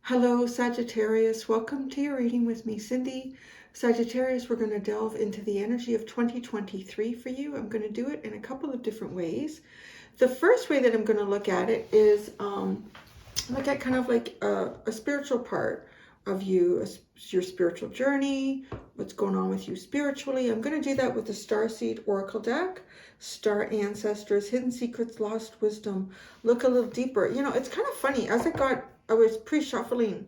Hello, Sagittarius. Welcome to your reading with me, Cindy. Sagittarius, we're going to delve into the energy of 2023 for you. I'm going to do it in a couple of different ways. The first way that I'm going to look at it is look at kind of like a spiritual part of you, your spiritual journey, what's going on with you spiritually. I'm going to do that with the Starseed Oracle deck, Star Ancestors, Hidden Secrets, Lost Wisdom. Look a little deeper. You know, it's kind of funny. As I was pre-shuffling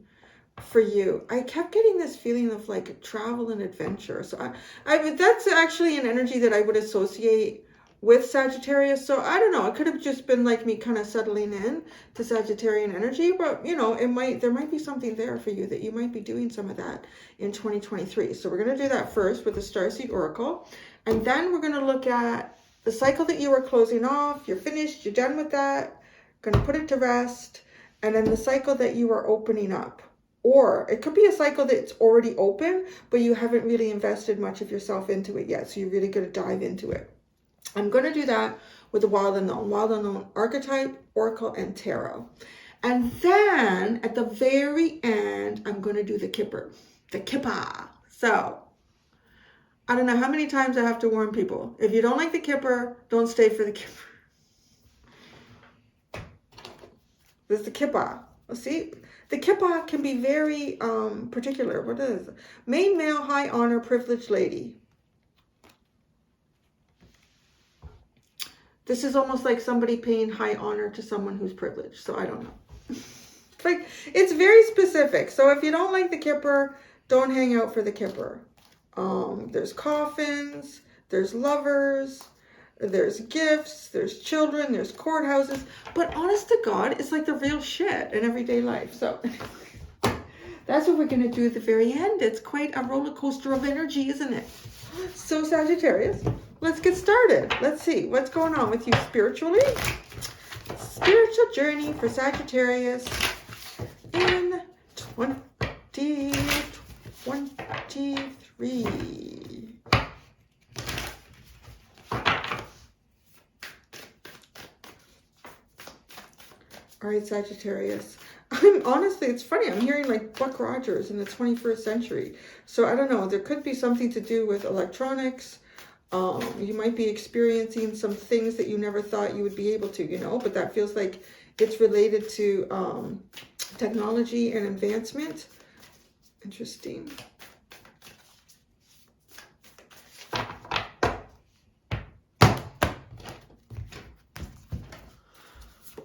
for you, I kept getting this feeling of like travel and adventure. So that's actually an energy that I would associate with Sagittarius. So I don't know, it could have just been like me kind of settling in to Sagittarian energy, but you know, there might be something there for you that you might be doing some of that in 2023. So we're going to do that first with the Starseed Oracle, and then we're going to look at the cycle that you were closing off. You're finished, you're done with that, going to put it to rest. And then the cycle that you are opening up. Or it could be a cycle that's already open, but you haven't really invested much of yourself into it yet. So you're really going to dive into it. I'm going to do that with the Wild Unknown Archetype, Oracle, and Tarot. And then at the very end, I'm going to do the Kipper. The Kipper. So I don't know how many times I have to warn people. If you don't like the Kipper, don't stay for the Kipper. This is the Kippa. See, the Kippa can be very particular. What is it? Main male, high honor, privileged lady. This is almost like somebody paying high honor to someone who's privileged. So I don't know. Like, it's very specific. So if you don't like the Kipper, don't hang out for the Kipper. There's coffins, there's lovers, there's gifts, there's children, there's courthouses, but honest to God, it's like the real shit in everyday life. So that's what we're going to do at the very end. It's quite a roller coaster of energy, isn't it? So Sagittarius, let's get started. Let's see what's going on with you spiritually. Spiritual journey for Sagittarius in 2023. All right, Sagittarius. Honestly, it's funny. I'm hearing like Buck Rogers in the 21st century. So I don't know. There could be something to do with electronics. You might be experiencing some things that you never thought you would be able to, you know, but that feels like it's related to technology and advancement. Interesting.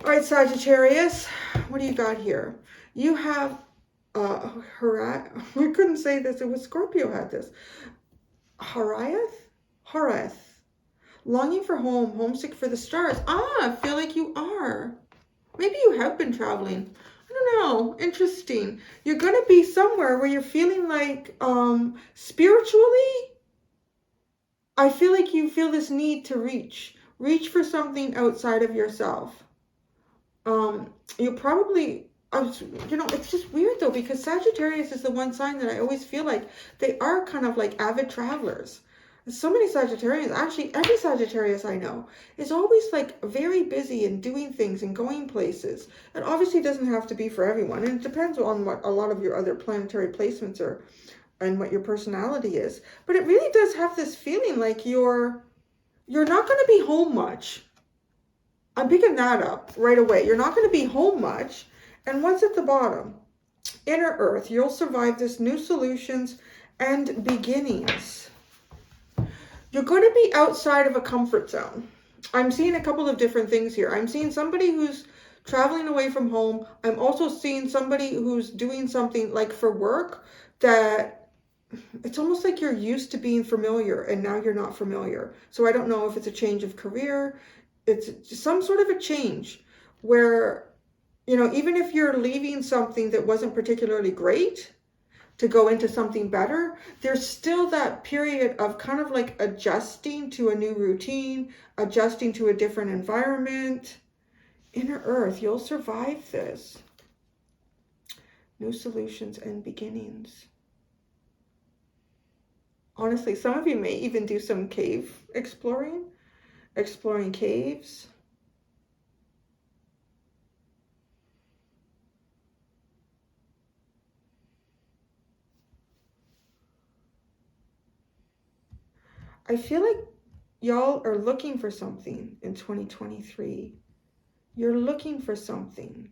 All right, Sagittarius, what do you got here? You have, I couldn't say this, it was Scorpio had this. Harath. Longing for home, homesick for the stars. I feel like you are. Maybe you have been traveling. I don't know. Interesting. You're going to be somewhere where you're feeling like, spiritually, I feel like you feel this need to reach for something outside of yourself. You probably, you know, it's just weird though, because Sagittarius is the one sign that I always feel like they are kind of like avid travelers. So many Sagittarians, actually every Sagittarius I know is always like very busy and doing things and going places. It obviously doesn't have to be for everyone, and it depends on what a lot of your other planetary placements are and what your personality is. But it really does have this feeling like you're not going to be home much. I'm picking that up right away. You're not going to be home much. And what's at the bottom? Inner Earth. You'll survive this. New solutions and beginnings. You're going to be outside of a comfort zone. I'm seeing a couple of different things here. I'm seeing somebody who's traveling away from home. I'm also seeing somebody who's doing something like for work that it's almost like you're used to being familiar and now you're not familiar. So I don't know if it's a change of career. It's some sort of a change where, you know, even if you're leaving something that wasn't particularly great to go into something better, there's still that period of kind of like adjusting to a new routine, adjusting to a different environment. Inner Earth, you'll survive this. New solutions and beginnings. Honestly, some of you may even do some cave exploring. exploring caves. I feel like y'all are looking for something in 2023. You're looking for something.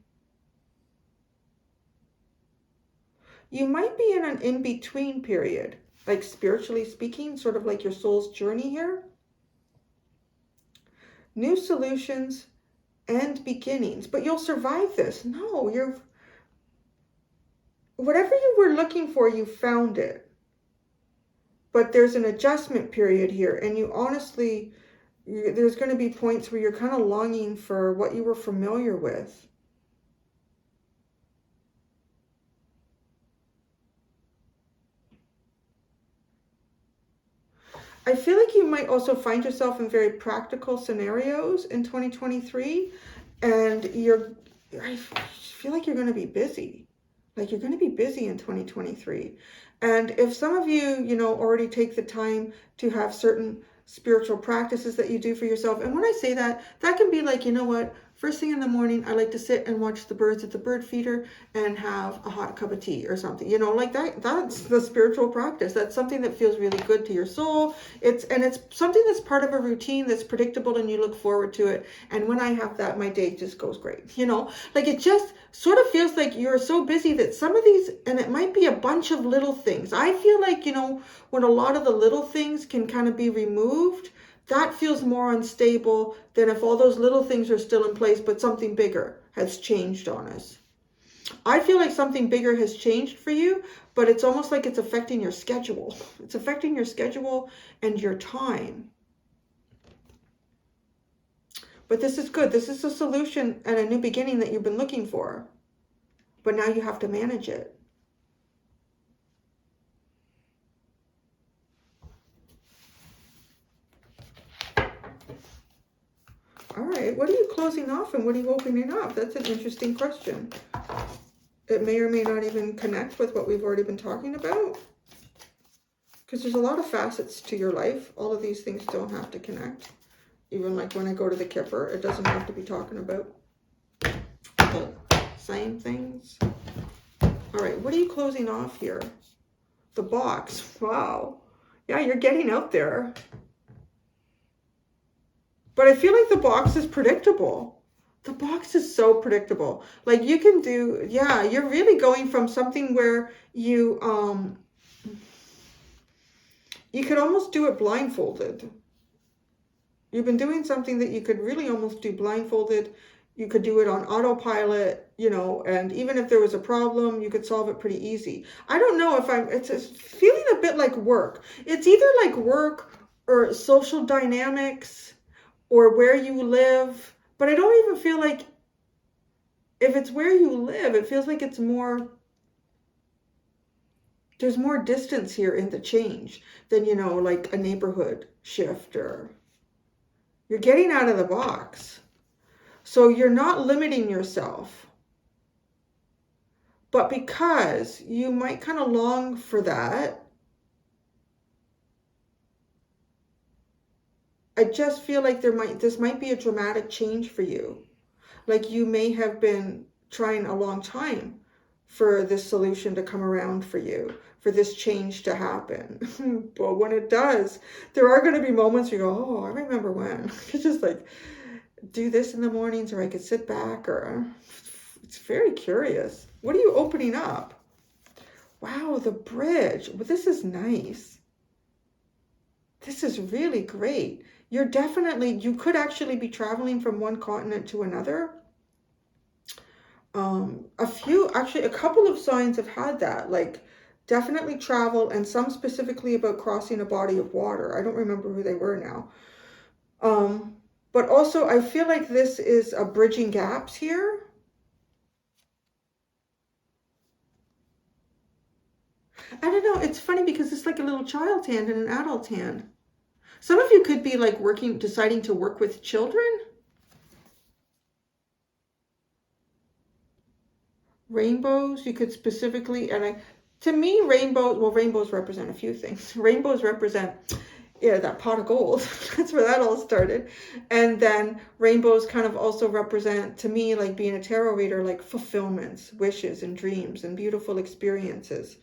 You might be in an in-between period, like spiritually speaking, sort of like your soul's journey here. New solutions and beginnings, but you'll survive this. No, whatever you were looking for, you found it. But there's an adjustment period here, and you honestly, there's going to be points where you're kind of longing for what you were familiar with. I feel like you might also find yourself in very practical scenarios in 2023, and I feel like you're going to be busy. Like you're going to be busy in 2023. And if some of you, already take the time to have certain spiritual practices that you do for yourself. And when I say that, that can be like, first thing in the morning, I like to sit and watch the birds at the bird feeder and have a hot cup of tea or something, like that's the spiritual practice. That's something that feels really good to your soul. It's something that's part of a routine that's predictable and you look forward to it. And when I have that, my day just goes great, like it just sort of feels like you're so busy that some of these, and it might be a bunch of little things. I feel like, when a lot of the little things can kind of be removed, that feels more unstable than if all those little things are still in place, but something bigger has changed on us. I feel like something bigger has changed for you, but it's almost like it's affecting your schedule. It's affecting your schedule and your time. But this is good. This is a solution and a new beginning that you've been looking for. But now you have to manage it. All right, what are you closing off and what are you opening up? That's an interesting question. It may or may not even connect with what we've already been talking about. Because there's a lot of facets to your life. All of these things don't have to connect. Even like when I go to the Kipper, it doesn't have to be talking about the same things. All right, what are you closing off here? The box. Wow. Yeah, you're getting out there. But I feel like the box is predictable. The box is so predictable. Like you can do, yeah, you're really going from something where you could almost do it blindfolded. You've been doing something that you could really almost do blindfolded. You could do it on autopilot, and even if there was a problem, you could solve it pretty easy. I don't know if it's feeling a bit like work. It's either like work or social dynamics or where you live, but I don't even feel like if it's where you live, it feels like it's more, there's more distance here in the change than, like a neighborhood shift, or you're getting out of the box. So you're not limiting yourself. But because you might kind of long for that, I just feel like this might be a dramatic change for you. Like you may have been trying a long time for this solution to come around for you, for this change to happen. But when it does, there are going to be moments where you go, oh, I remember when. I could just like do this in the mornings, or I could sit back, or it's very curious. What are you opening up? Wow, the bridge. Well, this is nice. This is really great. You could actually be traveling from one continent to another. A couple of signs have had that, like definitely travel, and some specifically about crossing a body of water. I don't remember who they were now. But also I feel like this is a bridging gaps here. I don't know, it's funny because it's like a little child's hand and an adult's hand. Some of you could be like deciding to work with children. Rainbows, you could specifically, to me, rainbows represent a few things. Rainbows represent, Yeah, that pot of gold. That's where that all started. And then rainbows kind of also represent, to me, like being a tarot reader, like fulfillments, wishes and dreams and beautiful experiences.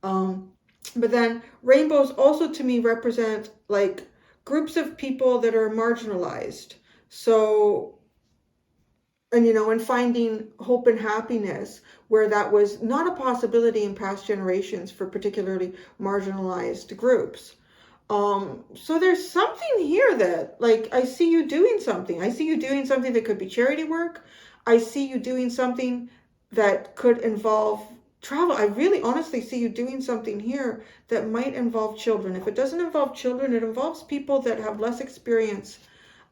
But then rainbows also to me represent like groups of people that are marginalized. So, and and finding hope and happiness where that was not a possibility in past generations for particularly marginalized groups. So there's something here that, like, I see you doing something. I see you doing something that could be charity work. I see you doing something that could involve travel. I really honestly see you doing something here that might involve children. If it doesn't involve children, it involves people that have less experience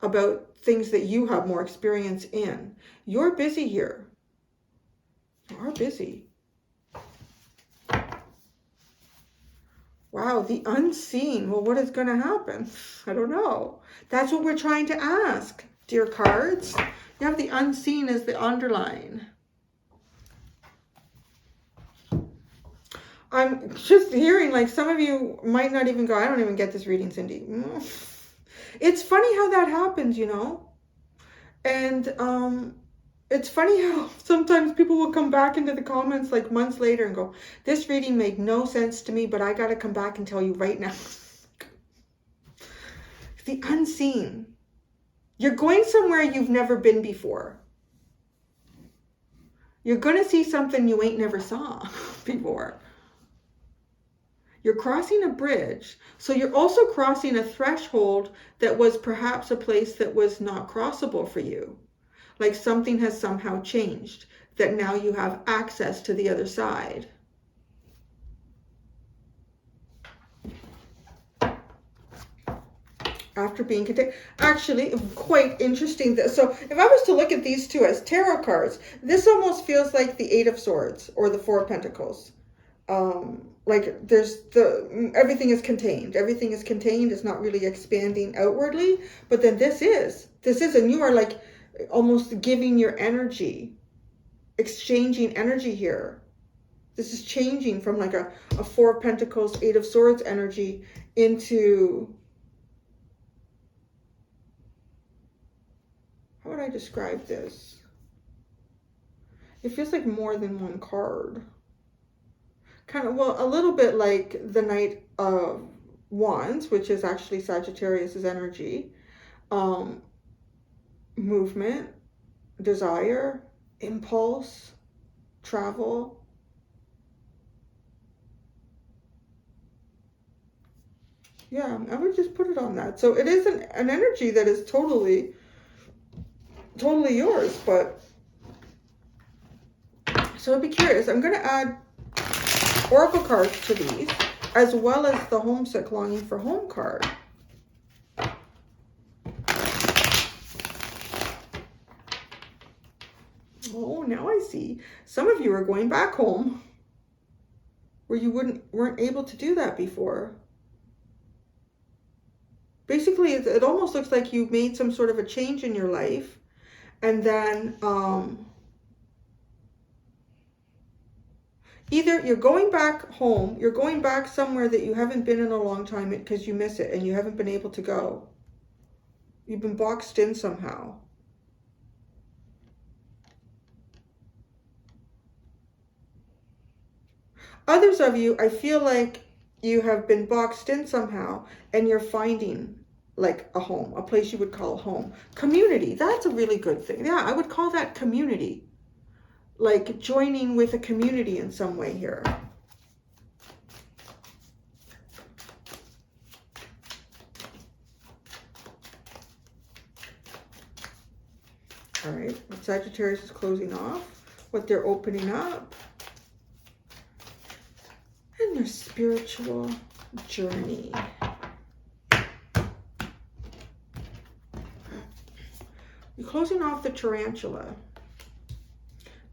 about things that you have more experience in. You're busy here. You are busy. Wow, the unseen. Well, what is going to happen? I don't know. That's what we're trying to ask, dear cards. You have the unseen as the underline. I'm just hearing like some of you might not even go, I don't even get this reading, Cindy. It's funny how that happens, And it's funny how sometimes people will come back into the comments like months later and go, this reading made no sense to me, but I got to come back and tell you right now. The unseen. You're going somewhere you've never been before. You're going to see something you ain't never saw before. You're crossing a bridge. So you're also crossing a threshold that was perhaps a place that was not crossable for you. Like something has somehow changed, that now you have access to the other side. After being contained. Actually, quite interesting. So if I was to look at these two as tarot cards, this almost feels like the Eight of Swords or the Four of Pentacles. Like there's everything is contained. Everything is contained. It's not really expanding outwardly. But then this is, and you are like almost giving your energy, exchanging energy here. This is changing from like a Four of Pentacles, Eight of Swords energy into, how would I describe this? It feels like more than one card. Kind of, well, a little bit like the Knight of Wands, which is actually Sagittarius's energy. Movement, desire, impulse, travel. Yeah, I would just put it on that. So it is an energy that is totally yours, but so I'd be curious. I'm going to add oracle cards to these, as well as the homesick longing for home card. Oh, now I see. Some of you are going back home where you weren't able to do that before. Basically, it almost looks like you made some sort of a change in your life, and then either you're going back home, you're going back somewhere that you haven't been in a long time because you miss it and you haven't been able to go. You've been boxed in somehow. Others of you, I feel like you have been boxed in somehow and you're finding like a home, a place you would call home. Community, that's a really good thing. Yeah, I would call that community. Like joining with a community in some way here. All right, what Sagittarius is closing off, what they're opening up, and their spiritual journey. You're closing off the tarantula.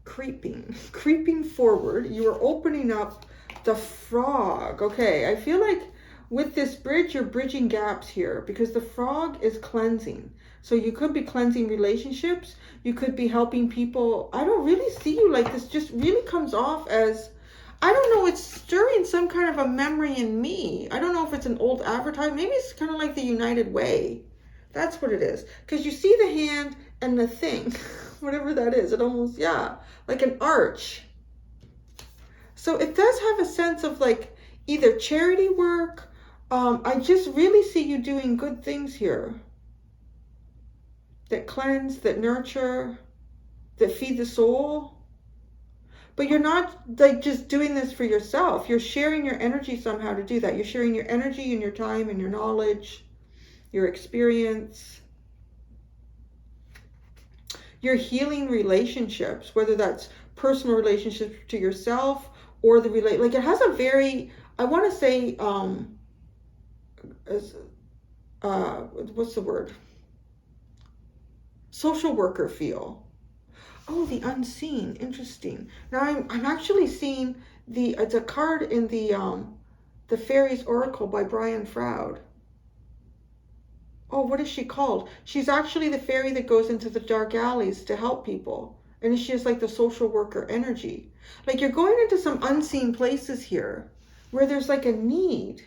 Creeping forward. You are opening up the frog. Okay, I feel like with this bridge, you're bridging gaps here because the frog is cleansing. So you could be cleansing relationships. You could be helping people. I don't really see you like this. Just really comes off as I don't know, it's stirring some kind of a memory in me. I don't know if it's an old advertisement. Maybe it's kind of like the United Way. That's what it is. Because you see the hand and the thing, whatever that is, it almost, yeah, like an arch. So it does have a sense of like either charity work. I just really see you doing good things here that cleanse, that nurture, that feed the soul. But you're not like just doing this for yourself. You're sharing your energy somehow to do that. You're sharing your energy and your time and your knowledge, your experience. You're healing relationships, whether that's personal relationships to yourself or the like it has a very, I want to say, what's the word? Social worker feel. Oh, the unseen. Interesting. Now I'm actually seeing it's a card in the Fairies Oracle by Brian Froud. Oh, what is she called? She's actually the fairy that goes into the dark alleys to help people. And she has like the social worker energy. Like you're going into some unseen places here where there's like a need.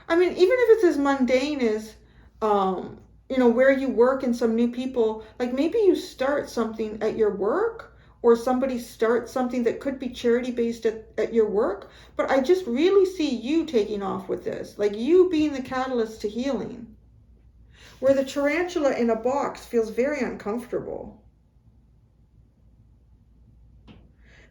I mean, even if it's as mundane as, you know, where you work and some new people, like maybe you start something at your work or somebody starts something that could be charity based at your work. But I just really see you taking off with this, like you being the catalyst to healing. Where the tarantula in a box feels very uncomfortable.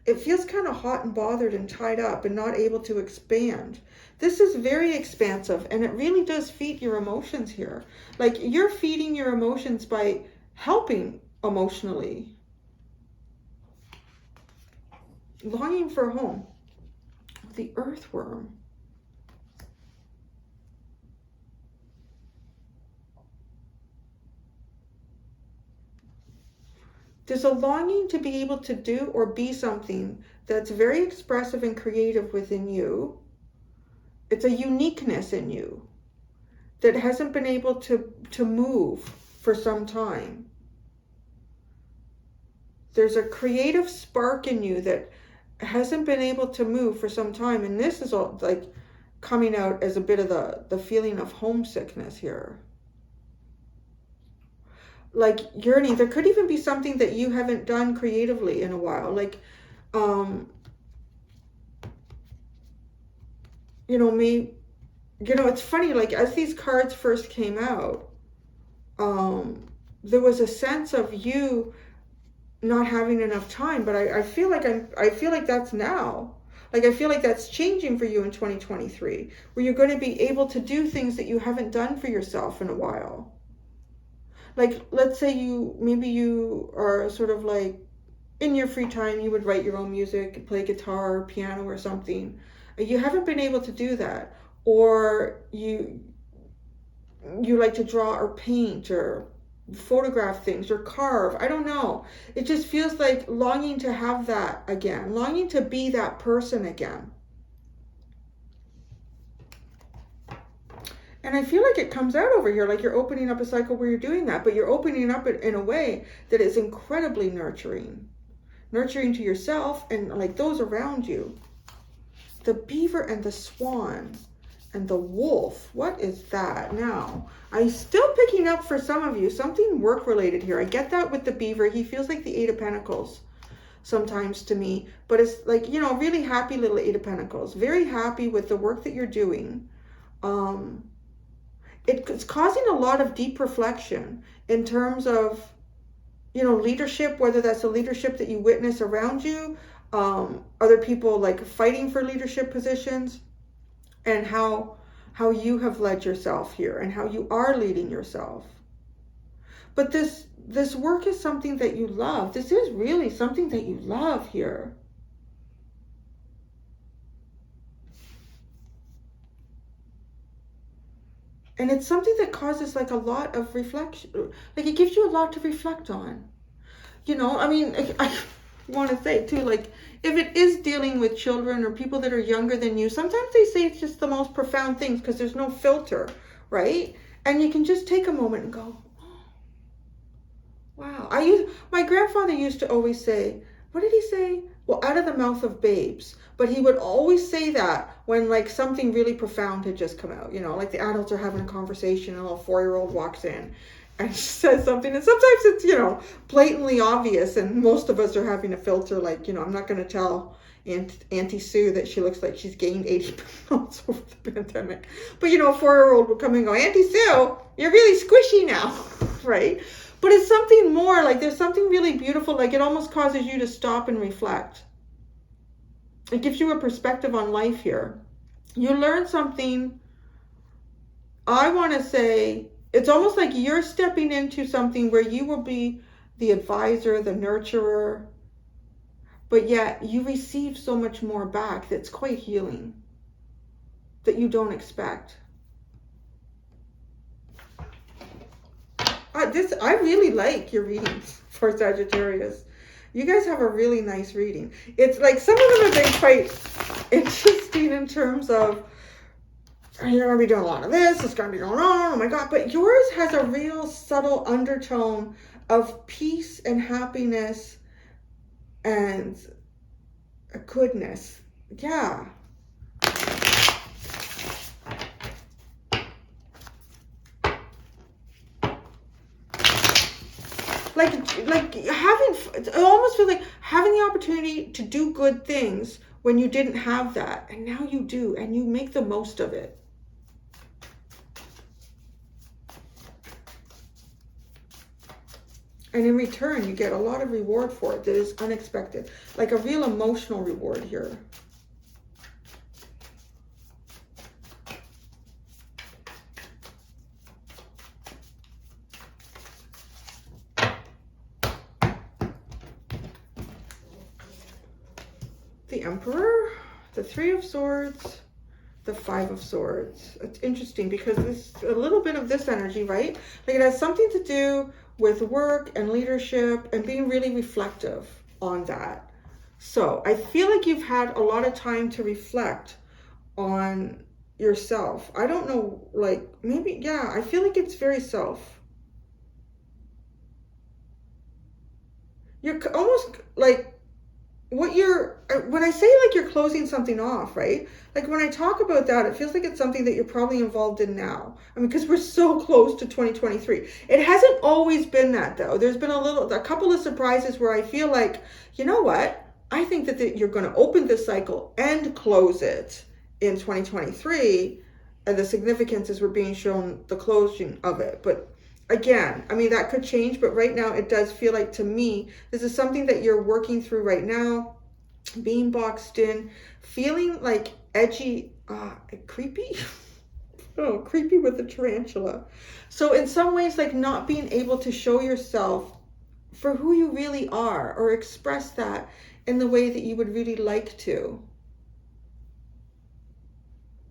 It feels kind of hot and bothered and tied up and not able to expand. This is very expansive and it really does feed your emotions here. Like you're feeding your emotions by helping emotionally. Longing for home. The earthworm. There's a longing to be able to do or be something that's very expressive and creative within you. It's a uniqueness in you that hasn't been able to move for some time. There's a creative spark in you that hasn't been able to move for some time. And this is all like coming out as a bit of the feeling of homesickness here. Like yearning. There could even be something that you haven't done creatively in a while. Like, you know, it's funny, like as these cards first came out, there was a sense of you not having enough time, but I feel like I feel like that's now. Like I feel like that's changing for you in 2023, where you're going to be able to do things that you haven't done for yourself in a while. Like, let's say maybe you are sort of like, in your free time, you would write your own music, play guitar, or piano or something. You haven't been able to do that. Or you like to draw or paint or photograph things or carve. I don't know. It just feels like longing to have that again. Longing to be that person again. And I feel like it comes out over here, like you're opening up a cycle where you're doing that, but you're opening up it in a way that is incredibly nurturing. Nurturing to yourself and like those around you. The beaver and the swan and the wolf. What is that now? I'm still picking up for some of you something work related here. I get that with the beaver. He feels like the Eight of Pentacles sometimes to me, but it's like, you know, really happy little Eight of Pentacles. Very happy with the work that you're doing. It's causing a lot of deep reflection in terms of, you know, leadership, whether that's the leadership that you witness around you, other people like fighting for leadership positions, and how you have led yourself here and how you are leading yourself. But this work is something that you love. This is really something that you love here. And it's something that causes like a lot of reflection. Like it gives you a lot to reflect on. You know, I mean, I want to say too, like if it is dealing with children or people that are younger than you, sometimes they say it's just the most profound things because there's no filter, right? And you can just take a moment and go, oh, wow. My grandfather used to always say, what did he say? Well, out of the mouth of babes. But he would always say that when like something really profound had just come out, you know, like the adults are having a conversation and a little 4-year-old walks in and says something. And sometimes it's, you know, blatantly obvious. And most of us are having to filter, like, you know, I'm not going to tell Auntie Sue that she looks like she's gained 80 pounds over the pandemic. But, you know, a 4-year-old would come in and go, Auntie Sue, you're really squishy now, right? But it's something more, like there's something really beautiful, like it almost causes you to stop and reflect. It gives you a perspective on life here. You learn something, I want to say, it's almost like you're stepping into something where you will be the advisor, the nurturer, but yet you receive so much more back that's quite healing, that you don't expect. I really like your readings for Sagittarius. You guys have a really nice reading. It's like some of them have been quite interesting in terms of, you're going to be doing a lot of this, it's going to be going on, oh my God. But yours has a real subtle undertone of peace and happiness and goodness. Yeah. Like having, I almost feel like having the opportunity to do good things when you didn't have that, and now you do, and you make the most of it. And in return, you get a lot of reward for it that is unexpected, like a real emotional reward here. The Emperor, the Three of Swords, the Five of Swords. It's interesting because there's a little bit of this energy, right? Like it has something to do with work and leadership and being really reflective on that. So I feel like you've had a lot of time to reflect on yourself. I don't know, like maybe, yeah, I feel like it's very self. You're almost like, when I say like you're closing something off, right? Like when I talk about that, it feels like it's something that you're probably involved in now. I mean, because we're so close to 2023. It hasn't always been that though. There's been a couple of surprises where I feel like, you know what? I think that you're going to open this cycle and close it in 2023. And the significance is we're being shown the closing of it. But again, I mean, that could change, but right now it does feel like, to me, this is something that you're working through right now, being boxed in, feeling like edgy, creepy. Oh, creepy with the tarantula. So in some ways, like not being able to show yourself for who you really are or express that in the way that you would really like to.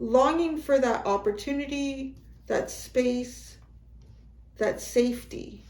Longing for that opportunity, that space, that safety.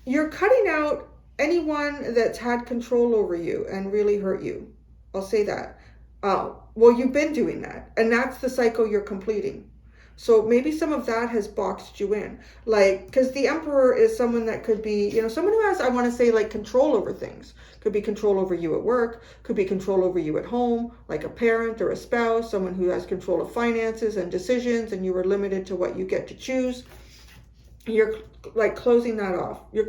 You're cutting out anyone that's had control over you and really hurt you. I'll say that. Well, you've been doing that, and that's the cycle you're completing. So maybe some of that has boxed you in. Like, because the Emperor is someone that could be, you know, someone who has, I want to say, like control over things. Could be control over you at work, could be control over you at home, like a parent or a spouse, someone who has control of finances and decisions, and you were limited to what you get to choose. You're like closing that off. You're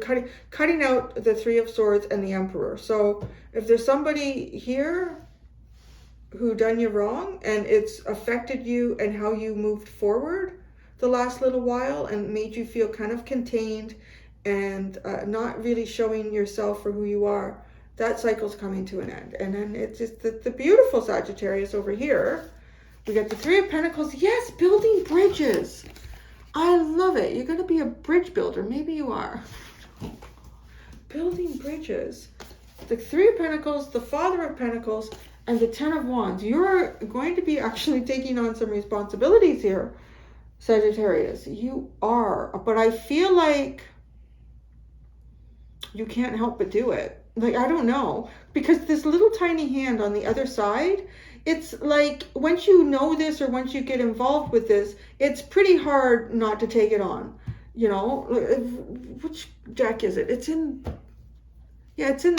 cutting out the Three of Swords and the Emperor. So if there's somebody here who done you wrong and it's affected you and how you moved forward the last little while and made you feel kind of contained and not really showing yourself for who you are, that cycle's coming to an end. And then it's just the beautiful Sagittarius over here. We got the Three of Pentacles. Yes, building bridges. I love it. You're going to be a bridge builder. Maybe you are. Building bridges. The Three of Pentacles, the Father of Pentacles, and the Ten of Wands. You're going to be actually taking on some responsibilities here, Sagittarius. You are. But I feel like you can't help but do it. Like, I don't know. Because this little tiny hand on the other side, it's like once you know this or once you get involved with this, it's pretty hard not to take it on. You know, which deck is it? It's in, yeah, it's in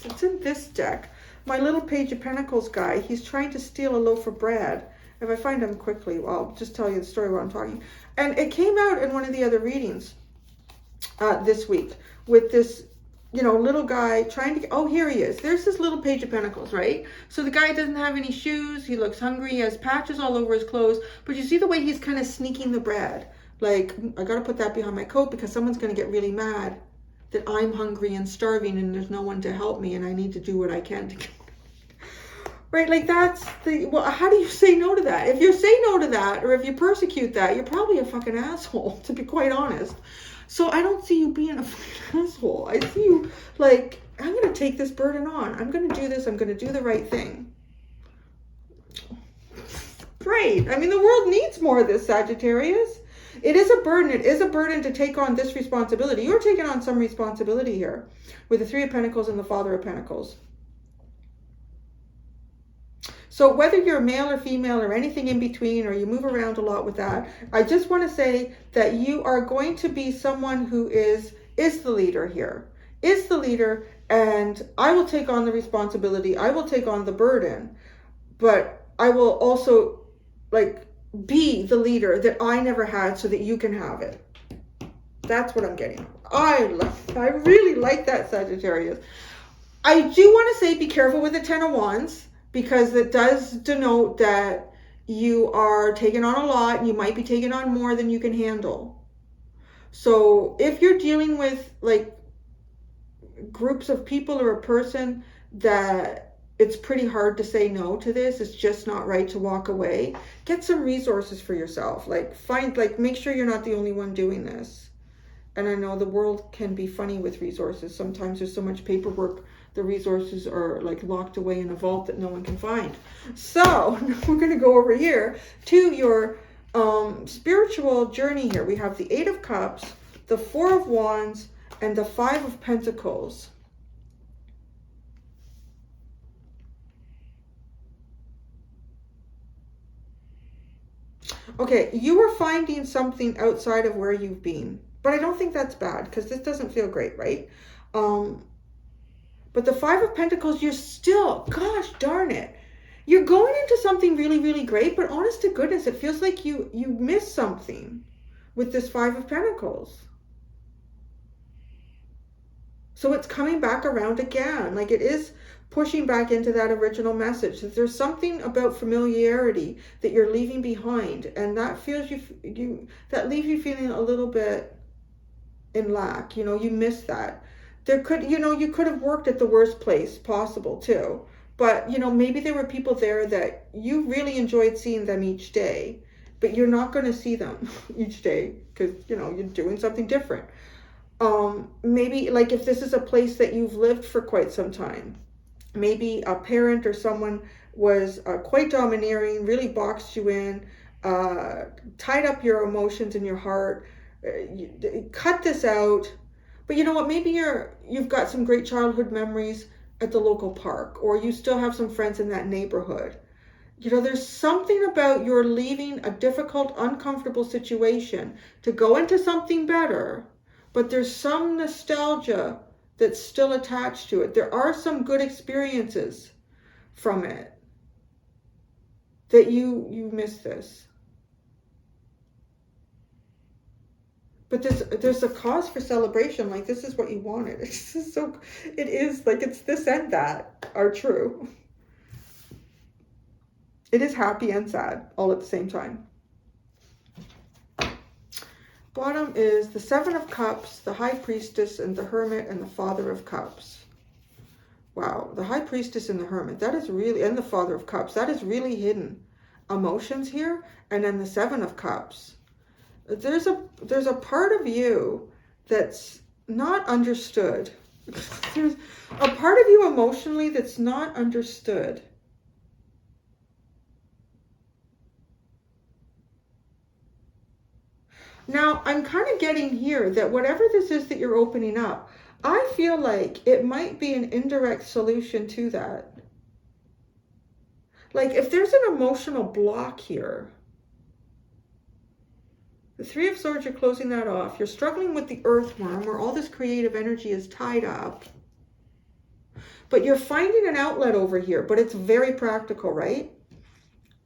It's in this deck. My little Page of Pentacles guy, he's trying to steal a loaf of bread. If I find him quickly, well, I'll just tell you the story while I'm talking. And it came out in one of the other readings this week with this, you know, little guy trying to get, oh, here he is. There's this little Page of Pentacles, right? So the guy doesn't have any shoes. He looks hungry. He has patches all over his clothes. But you see the way he's kind of sneaking the bread. Like, I got to put that behind my coat because someone's going to get really mad that I'm hungry and starving and there's no one to help me and I need to do what I can to get right? Like that's the, well, how do you say no to that? If you say no to that or if you persecute that, you're probably a fucking asshole, to be quite honest. So I don't see you being a fucking asshole. I see you like, I'm going to take this burden on. I'm going to do this. I'm going to do the right thing. Great. I mean, the world needs more of this, Sagittarius. It is a burden. It is a burden to take on this responsibility. You're taking on some responsibility here with the Three of Pentacles and the Father of Pentacles. So whether you're male or female or anything in between, or you move around a lot with that, I just want to say that you are going to be someone who is the leader here, is the leader, and I will take on the responsibility. I will take on the burden, but I will also like be the leader that I never had so that you can have it. That's what I'm getting. I really like that, Sagittarius. I do want to say be careful with the Ten of Wands because it does denote that you are taking on a lot and you might be taking on more than you can handle. So if you're dealing with like groups of people or a person that it's pretty hard to say no to this, it's just not right to walk away, get some resources for yourself. Like make sure you're not the only one doing this. And I know the world can be funny with resources. Sometimes there's so much paperwork, the resources are like locked away in a vault that no one can find. So we're going to go over here to your spiritual journey here. We have the Eight of Cups, the Four of Wands, and the Five of Pentacles. Okay, you are finding something outside of where you've been. But I don't think that's bad because this doesn't feel great, right? But the Five of Pentacles, you're still, gosh darn it. You're going into something really, really great, but honest to goodness, it feels like you missed something with this Five of Pentacles. So it's coming back around again. Like it is pushing back into that original message. That there's something about familiarity that you're leaving behind. And that feels that leaves you feeling a little bit in lack. You know, you miss that. There could, you know, you could have worked at the worst place possible too. But, you know, maybe there were people there that you really enjoyed seeing them each day. But you're not going to see them each day because, you know, you're doing something different. Maybe like if this is a place that you've lived for quite some time, maybe a parent or someone was quite domineering, really boxed you in, tied up your emotions in your heart, cut this out. But you know what, maybe you've got some great childhood memories at the local park, or you still have some friends in that neighborhood. You know, there's something about you're leaving a difficult, uncomfortable situation to go into something better. But there's some nostalgia that's still attached to it. There are some good experiences from it that you miss this. But there's a cause for celebration. Like this is what you wanted. It's just so, it is like it's this and that are true. It is happy and sad all at the same time. Bottom is the Seven of Cups, the High Priestess, and the Hermit, and the Father of Cups. Wow, the High Priestess and the Hermit, that is really, and the Father of Cups, that is really hidden emotions here. And then the Seven of Cups. There's a part of you that's not understood. There's a part of you emotionally that's not understood. Now, I'm kind of getting here that whatever this is that you're opening up, I feel like it might be an indirect solution to that. Like if there's an emotional block here, the Three of Swords, you're closing that off. You're struggling with the earthworm where all this creative energy is tied up. But you're finding an outlet over here, but it's very practical, right?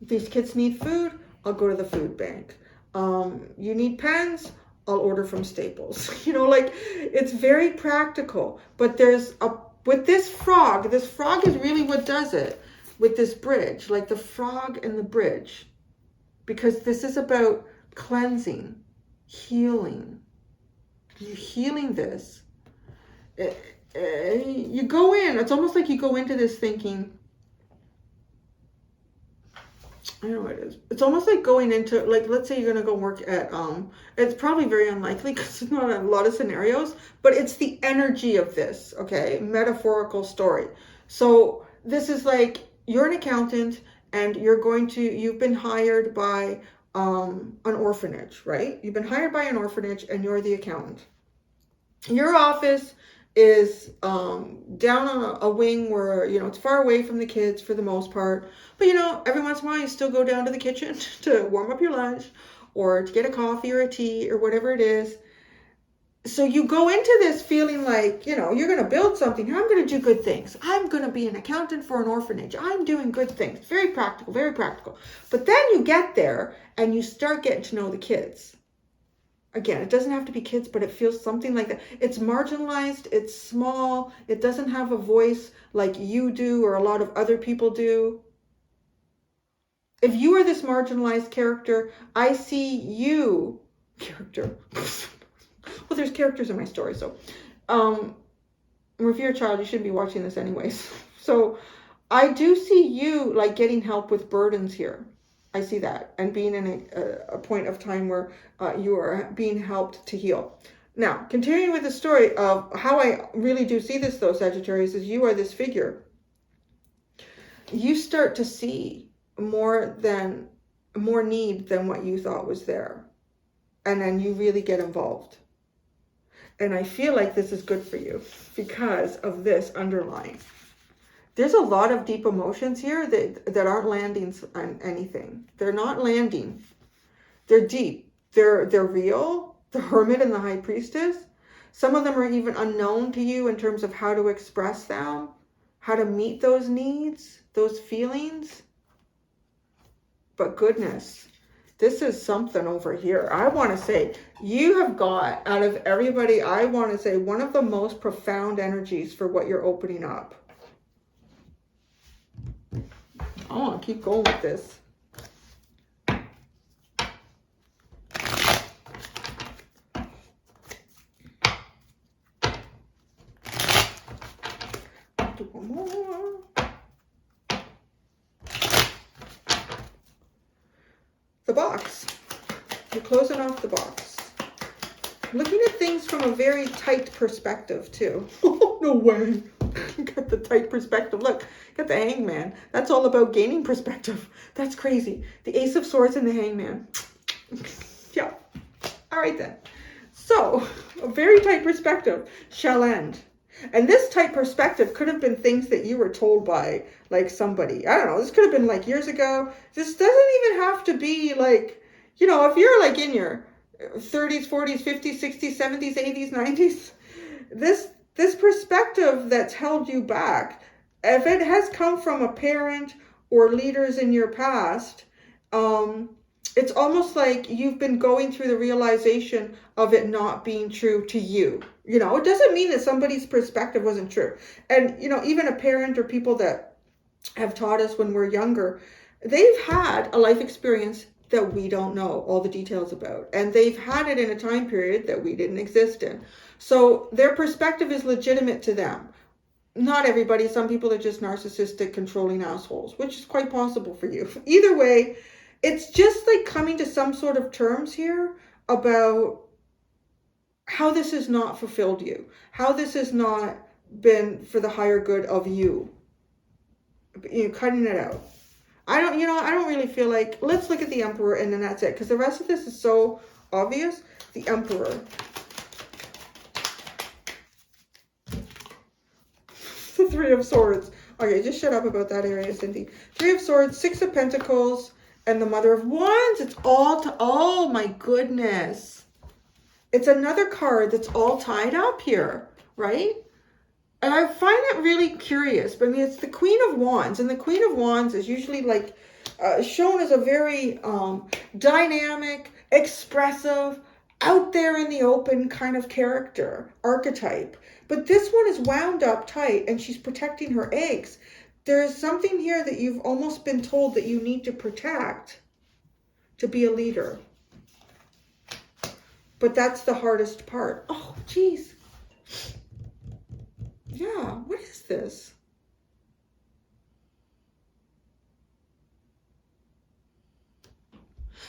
If these kids need food, I'll go to the food bank. You need pens, I'll order from Staples. You know, like, it's very practical. But with this frog is really what does it with this bridge, like the frog and the bridge. Because this is about cleansing, healing. You're healing this. You go in, it's almost like you go into this thinking, I don't know what it is. It's almost like going into, like, let's say you're going to go work at, it's probably very unlikely because it's not a lot of scenarios, but it's the energy of this, okay? Metaphorical story. So this is like, you're an accountant and you've been hired by an orphanage, right? You've been hired by an orphanage and you're the accountant. Your office is down on a wing where, you know, it's far away from the kids for the most part. But, you know, every once in a while you still go down to the kitchen to warm up your lunch or to get a coffee or a tea or whatever it is. So you go into this feeling like, you know, you're going to build something. I'm going to do good things. I'm going to be an accountant for an orphanage. I'm doing good things. Very practical, very practical. But then you get there and you start getting to know the kids. Again, it doesn't have to be kids, but it feels something like that. It's marginalized, it's small, it doesn't have a voice like you do or a lot of other people do. If you are this marginalized character, I see you, character. Well, there's characters in my story, so. If you're a child, you shouldn't be watching this anyways. So, I do see you, like, getting help with burdens here. I see that, and being in a point of time where you are being helped to heal. Now, continuing with the story of how I really do see this, though, Sagittarius, is you are this figure. You start to see more need than what you thought was there. And then you really get involved. And I feel like this is good for you because of this underlying. There's a lot of deep emotions here that aren't landing on anything. They're not landing. They're deep. They're real. The Hermit and the High Priestess. Some of them are even unknown to you in terms of how to express them, how to meet those needs, those feelings. But goodness, this is something over here. I want to say you have got, out of everybody, I want to say one of the most profound energies for what you're opening up. I want to keep going with this. Do one more. The box. You're closing off the box. Looking at things from a very tight perspective, too. Oh, no way. Got the tight perspective. Look, got the Hangman. That's all about gaining perspective. That's crazy. The Ace of Swords and the Hangman. Yeah. All right, then. So, a very tight perspective shall end. And this tight perspective could have been things that you were told by, like, somebody. I don't know. This could have been, like, years ago. This doesn't even have to be, like, you know, if you're, like, in your 30s, 40s, 50s, 60s, 70s, 80s, 90s, this perspective that's held you back, if it has come from a parent or leaders in your past, it's almost like you've been going through the realization of it not being true to you. You know, it doesn't mean that somebody's perspective wasn't true. And, you know, even a parent or people that have taught us when we're younger, they've had a life experience that we don't know all the details about. And they've had it in a time period that we didn't exist in. So their perspective is legitimate to them. Not everybody. Some people are just narcissistic, controlling assholes, which is quite possible for you. Either way, it's just like coming to some sort of terms here about how this has not fulfilled you, how this has not been for the higher good of you. You know, cutting it out. I don't really feel like, let's look at the Emperor and then that's it. Because the rest of this is so obvious. The Emperor. The Three of Swords. Okay, just shut up about that area, Cindy. Three of Swords, Six of Pentacles, and the Mother of Wands. It's all, oh my goodness. It's another card that's all tied up here, right? And I find it really curious. But I mean, it's the Queen of Wands. And the Queen of Wands is usually like shown as a very dynamic, expressive, out there in the open kind of character, archetype. But this one is wound up tight and she's protecting her eggs. There is something here that you've almost been told that you need to protect to be a leader. But that's the hardest part. Oh, geez. Yeah, what is this?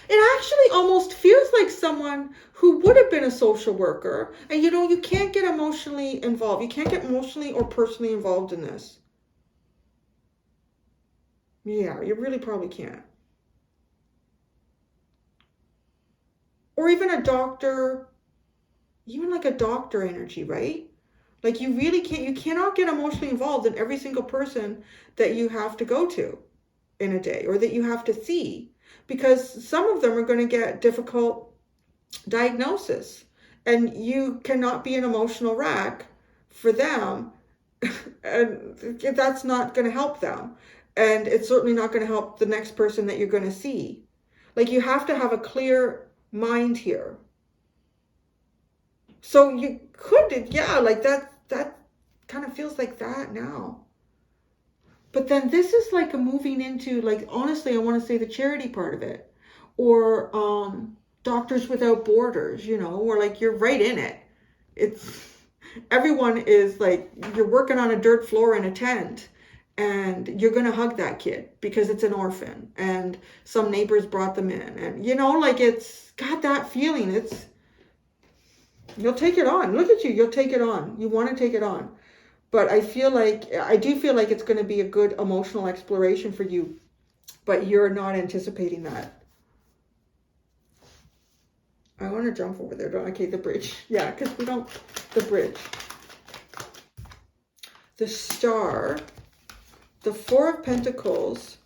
It actually almost feels like someone who would have been a social worker. And you know, you can't get emotionally involved. You can't get emotionally or personally involved in this. Yeah, you really probably can't. Or even a doctor, even like a doctor energy, right? Like you really can't, you cannot get emotionally involved in every single person that you have to go to in a day or that you have to see, because some of them are going to get difficult diagnosis and you cannot be an emotional wreck for them. And that's not going to help them. And it's certainly not going to help the next person that you're going to see. Like you have to have a clear mind here. So you could, yeah, like that kind of feels like that now. But then this is like a moving into, like, honestly, I want to say the charity part of it. Or Doctors Without Borders, you know, or like you're right in it. It's, everyone is like, you're working on a dirt floor in a tent and you're going to hug that kid because it's an orphan and some neighbors brought them in. And, you know, like it's got that feeling. It's, you'll take it on. Look at you. You'll take it on. You want to take it on. But I do feel like it's going to be a good emotional exploration for you. But you're not anticipating that. I want to jump over there, don't I? Okay, the bridge. Yeah, because we don't... The bridge. The Star. The Four of Pentacles.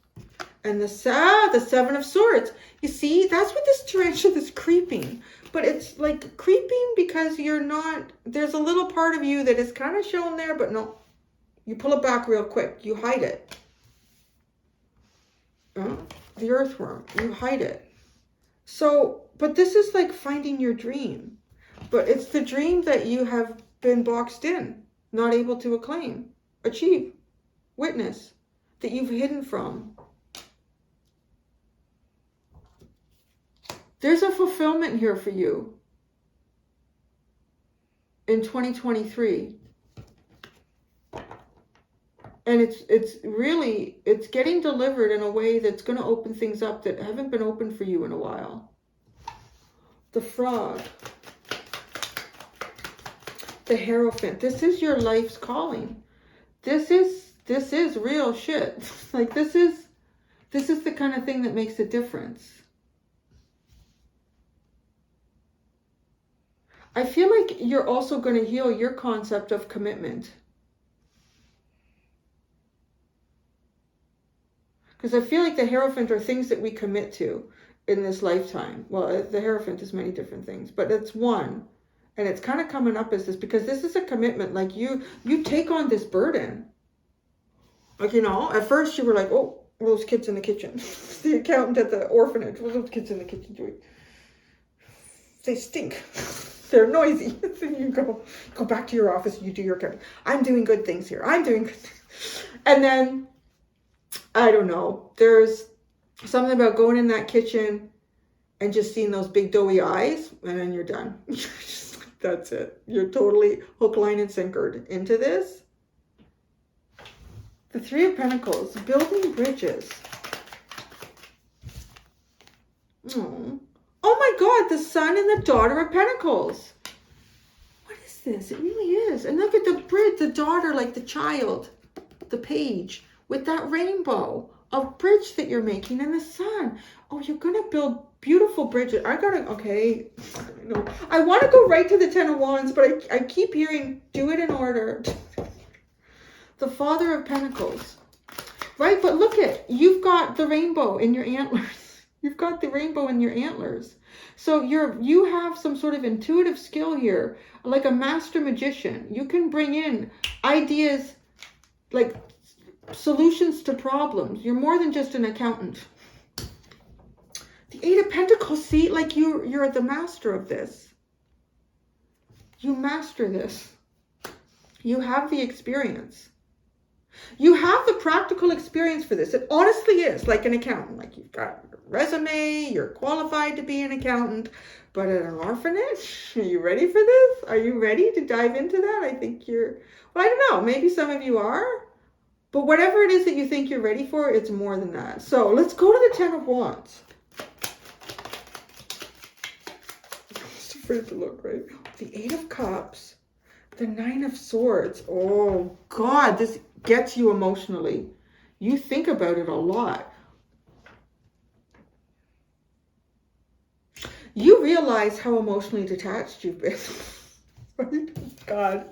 And the Seven of Swords. You see, that's what this tarantula is creeping. But it's like creeping because you're not... There's a little part of you that is kind of shown there, but no. You pull it back real quick. You hide it. The earthworm. You hide it. So, but this is like finding your dream. But it's the dream that you have been boxed in. Not able to acclaim. Achieve. Witness. That you've hidden from. There's a fulfillment here for you in 2023. And it's getting delivered in a way that's going to open things up that haven't been open for you in a while. The Frog. The Hierophant. This is your life's calling. This is real shit. Like this is the kind of thing that makes a difference. I feel like you're also going to heal your concept of commitment. Because I feel like the Hierophant are things that we commit to in this lifetime. Well, the Hierophant is many different things, but it's one. And it's kind of coming up as this, because this is a commitment. Like you take on this burden. Like, you know, at first you were like, oh, those kids in the kitchen. The accountant at the orphanage. What are those kids in the kitchen doing? They stink. They're noisy. So you go back to your office and you do your accounting. I'm doing good things here. I'm doing good things. And then, I don't know. There's something about going in that kitchen and just seeing those big doughy eyes, and then you're done. That's it. You're totally hook, line, and sinkered into this. The Three of Pentacles, building bridges. Oh my God, the Sun and the Daughter of Pentacles. What is this? It really is. And look at the bridge, the daughter, like the child, the page, with that rainbow of bridge that you're making, and the sun. Oh, you're going to build beautiful bridges. Okay. I want to go right to the Ten of Wands, but I keep hearing, do it in order. The Father of Pentacles. Right, but look you've got the rainbow in your antlers. You've got the rainbow in your antlers. So you have some sort of intuitive skill here, like a master magician. You can bring in ideas, like solutions to problems. You're more than just an accountant. The Eight of Pentacles, see, like you're the master of this. You master this. You have the experience. You have the practical experience for this. It honestly is like an accountant. Like you've got a resume, you're qualified to be an accountant, but at an orphanage, are you ready for this? Are you ready to dive into that? I think you're, well, I don't know, maybe some of you are, but whatever it is that you think you're ready for, it's more than that. So let's go to the Ten of Wands. I'm just afraid to look, right? The Eight of Cups, the Nine of Swords. Oh God, this gets you emotionally. You think about it a lot. You realize how emotionally detached you've been. Right? God.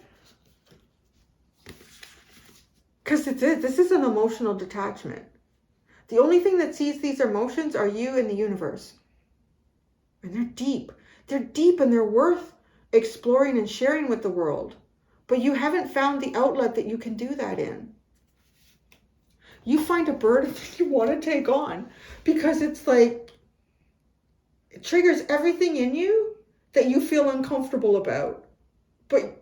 Because this is an emotional detachment. The only thing that sees these emotions are you and the universe. And they're deep. They're deep and they're worth exploring and sharing with the world. But you haven't found the outlet that you can do that in. You find a burden that you want to take on because it's like, it triggers everything in you that you feel uncomfortable about. But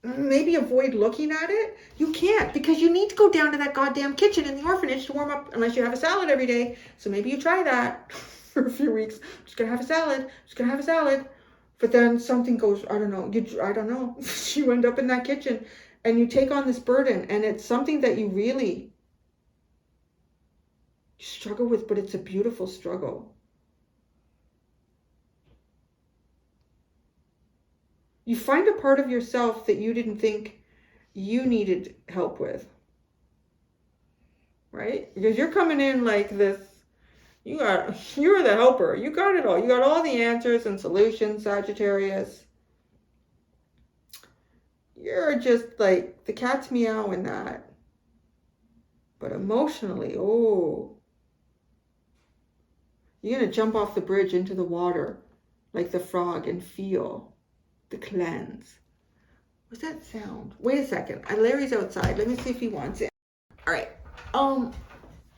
maybe avoid looking at it. You can't, because you need to go down to that goddamn kitchen in the orphanage to warm up, unless you have a salad every day. So maybe you try that for a few weeks. I'm just going to have a salad. I'm just going to have a salad. But then something goes, I don't know. I don't know. You end up in that kitchen and you take on this burden, and it's something that you really struggle with, but it's a beautiful struggle. You find a part of yourself that you didn't think you needed help with, right? Because you're coming in like this, you're the helper. You got it all. You got all the answers and solutions, Sagittarius. You're just like the cat's meow in that. But emotionally, oh, you're going to jump off the bridge into the water like the frog and feel the cleanse. What's that sound? Wait a second. Larry's outside. Let me see if he wants it. All right.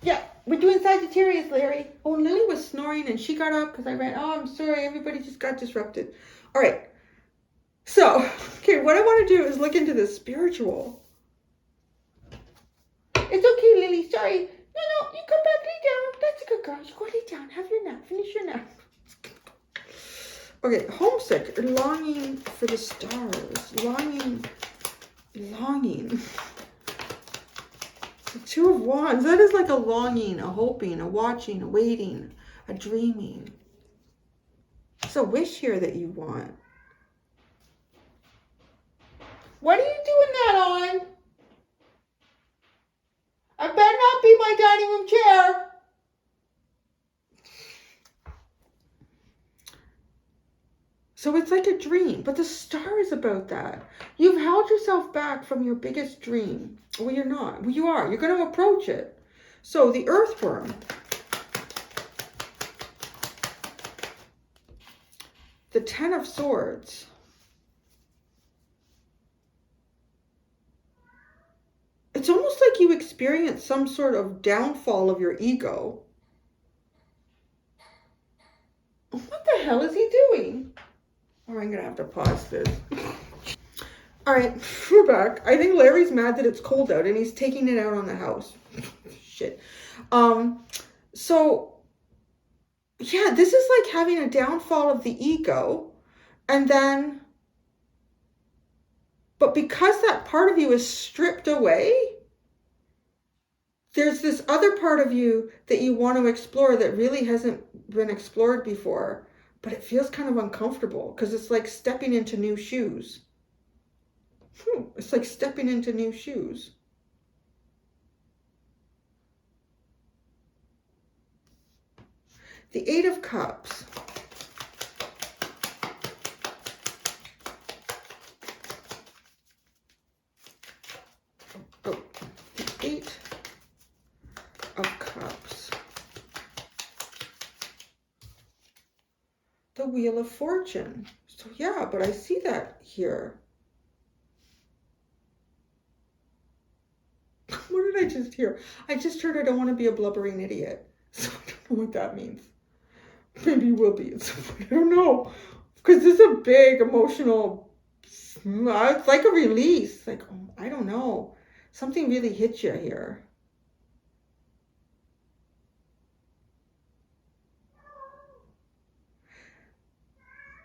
Yeah, we're doing Sagittarius, Larry. Oh, Lily was snoring and she got up because I ran. Oh, I'm sorry. Everybody just got disrupted. All right. So, okay, what I want to do is look into the spiritual. It's okay, Lily. Sorry. No, you come back, lay down. That's a good girl. You go lay down. Have your nap. Finish your nap. Okay, homesick, longing for the stars, longing. The Two of Wands, that is like a longing, a hoping, a watching, a waiting, a dreaming. It's a wish here that you want. What are you doing that on? I better not be my dining room chair. So it's like a dream, but the star is about that. You've held yourself back from your biggest dream. Well, you're not. Well, you are. You're going to approach it. So the earthworm, the Ten of Swords, it's almost like you experience some sort of downfall of your ego. What the hell is he doing? Oh, I'm going to have to pause this. All right, we're back. I think Larry's mad that it's cold out and he's taking it out on the house. Shit. So, yeah, this is like having a downfall of the ego. And then, but because that part of you is stripped away, there's this other part of you that you want to explore that really hasn't been explored before. But it feels kind of uncomfortable because it's like stepping into new shoes. It's like stepping into new shoes. The Eight of Cups. Oh, the Eight of Cups. Wheel of Fortune. So yeah, but I see that here. What did I just hear? I just heard I don't want to be a blubbering idiot. So I don't know what that means. Maybe you will be. I don't know. Because this is a big emotional, it's like a release. Like, I don't know. Something really hit you here.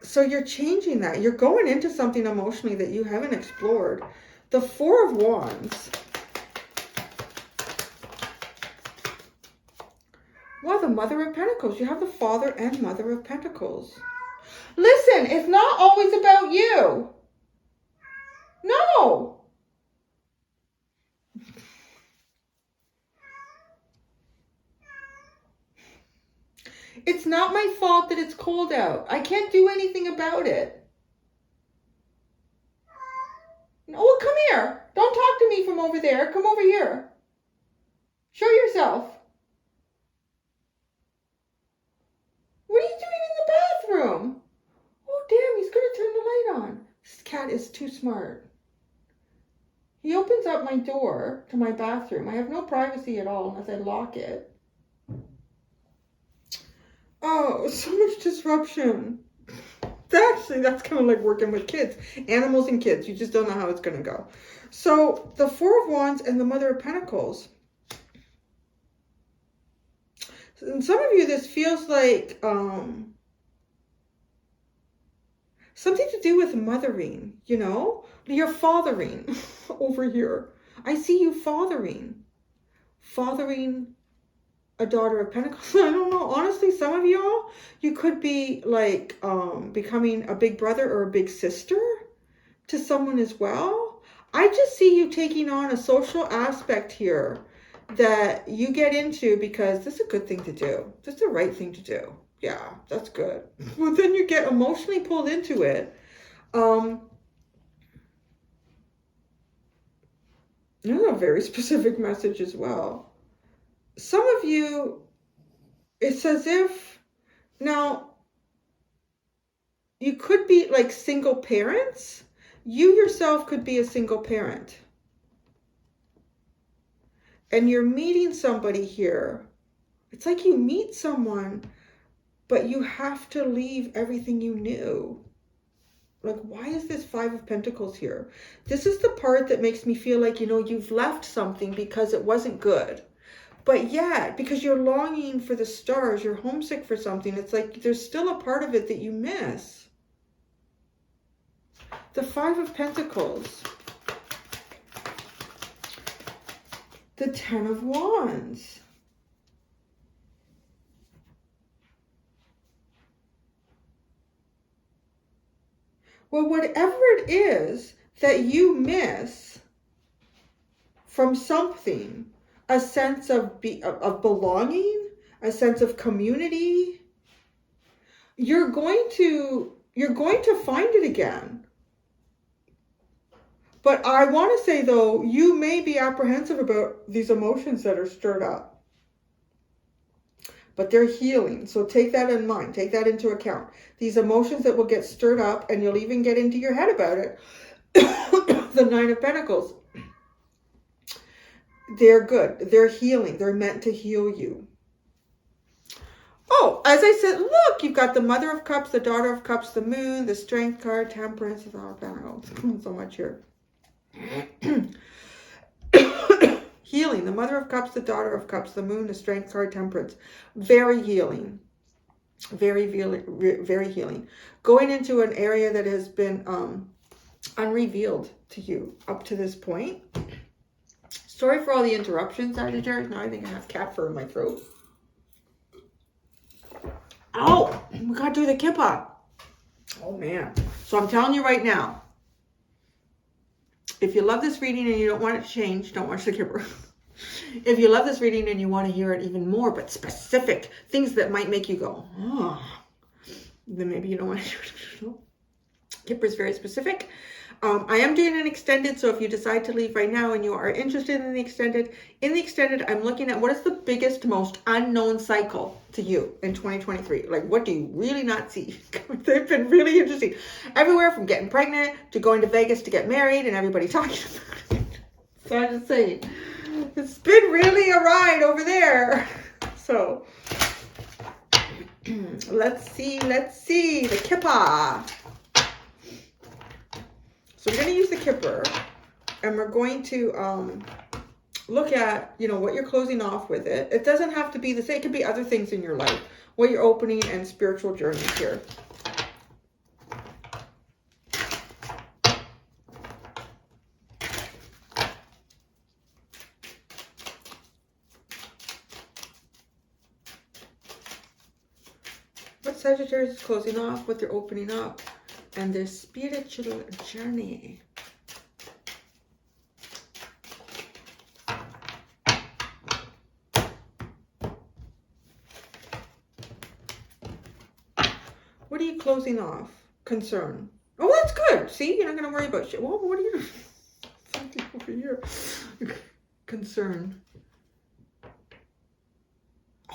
So you're changing that. You're going into something emotionally that you haven't explored. The Four of Wands. Well, the Mother of Pentacles. You have the Father and Mother of Pentacles. Listen, it's not always about you. No. It's not my fault that it's cold out. I can't do anything about it. Oh, come here. Don't talk to me from over there. Come over here. Show yourself. What are you doing in the bathroom? Oh, damn, he's going to turn the light on. This cat is too smart. He opens up my door to my bathroom. I have no privacy at all unless I lock it. Oh, so much disruption. Actually, that's kind of like working with kids. Animals and kids. You just don't know how it's going to go. So, the Four of Wands and the Mother of Pentacles. And some of you, this feels like something to do with mothering, you know? You're fathering over here. I see you fathering. Fathering a daughter of Pentacles. I don't know. Honestly, some of y'all, you could be like becoming a big brother or a big sister to someone as well. I just see you taking on a social aspect here that you get into because this is a good thing to do. This is the right thing to do. Yeah, that's good. But then you get emotionally pulled into it. This is a very specific message as well. Some of you, it's as if, now, you could be like single parents. You yourself could be a single parent. And you're meeting somebody here. It's like you meet someone, but you have to leave everything you knew. Like, why is this Five of Pentacles here? This is the part that makes me feel like, you know, you've left something because it wasn't good. But yet, because you're longing for the stars, you're homesick for something, it's like there's still a part of it that you miss. The Five of Pentacles. The Ten of Wands. Well, whatever it is that you miss from something, a sense of belonging, a sense of community, you're going to find it again. But I want to say, though, you may be apprehensive about these emotions that are stirred up. But they're healing. So take that in mind. Take that into account. These emotions that will get stirred up, and you'll even get into your head about it. The Nine of Pentacles. They're good. They're healing. They're meant to heal you. Oh, as I said, look, you've got the Mother of Cups, the Daughter of Cups, the Moon, the Strength card, Temperance, the Tower of Pentacles. So much here. Healing. The Mother of Cups, the Daughter of Cups, the Moon, the Strength card, Temperance. Very healing. Very healing. Going into an area that has been unrevealed to you up to this point. Sorry for all the interruptions, Sagittarius. Now I think I have cat fur in my throat. Oh, we got to do the kippa. Oh, man. So I'm telling you right now, if you love this reading and you don't want it to change, don't watch the kipper. If you love this reading and you want to hear it even more, but specific things that might make you go, oh, then maybe you don't want to do it. Kipper is very specific. I am doing an extended, so if you decide to leave right now and you are interested in the extended, I'm looking at what is the biggest, most unknown cycle to you in 2023. Like, what do you really not see? They've been really interesting. Everywhere from getting pregnant to going to Vegas to get married and everybody talking about it. So I'm just saying, it's been really a ride over there. So, let's see, the Kipper. So we're going to use the Kipper, and we're going to look at, you know, what you're closing off with it. It doesn't have to be the same. It could be other things in your life, what you're opening, and spiritual journey here. What Sagittarius is closing off, what they're opening up, and their spiritual journey. What are you closing off? Concern. Oh, that's good. See, you're not going to worry about shit. Well, what are you doing? Something over here. Concern.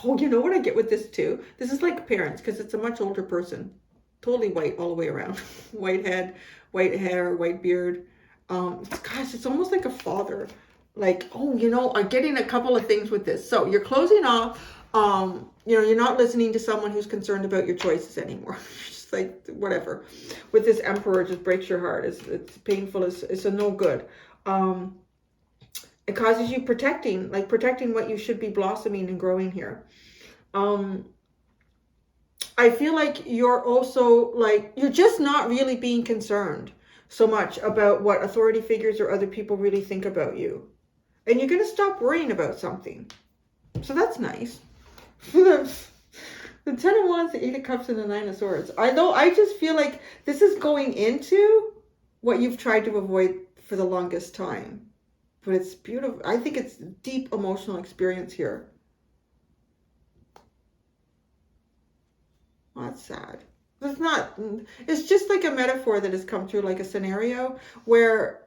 Oh, you know what I get with this too? This is like parents, because it's a much older person. Totally white all the way around. White head, white hair, white beard. Gosh, it's almost like a father. Like, oh, you know, I'm getting a couple of things with this. So you're closing off. You know, you're not listening to someone who's concerned about your choices anymore. Just like, whatever. With this Emperor, it just breaks your heart. It's painful. It's a no good. It causes you protecting what you should be blossoming and growing here. I feel like you're also like, you're just not really being concerned so much about what authority figures or other people really think about you. And you're going to stop worrying about something. So that's nice. The 10 of Wands, the 8 of Cups, and the 9 of Swords. I just feel like this is going into what you've tried to avoid for the longest time. But it's beautiful. I think it's deep emotional experience here. Well, that's sad. It's not, it's just like a metaphor that has come through, like a scenario where,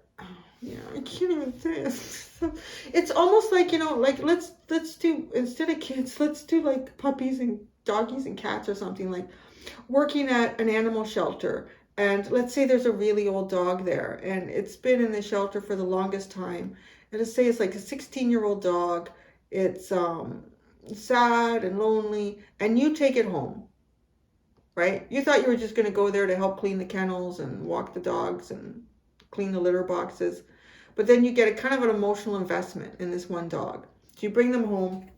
yeah, I can't even say it. It's almost like, you know, like let's do, instead of kids, let's do like puppies and doggies and cats or something, like working at an animal shelter. And let's say there's a really old dog there and it's been in the shelter for the longest time. And let's say it's like a 16-year-old dog. It's sad and lonely, and you take it home. Right? You thought you were just going to go there to help clean the kennels and walk the dogs and clean the litter boxes. But then you get a kind of an emotional investment in this one dog. So you bring them home.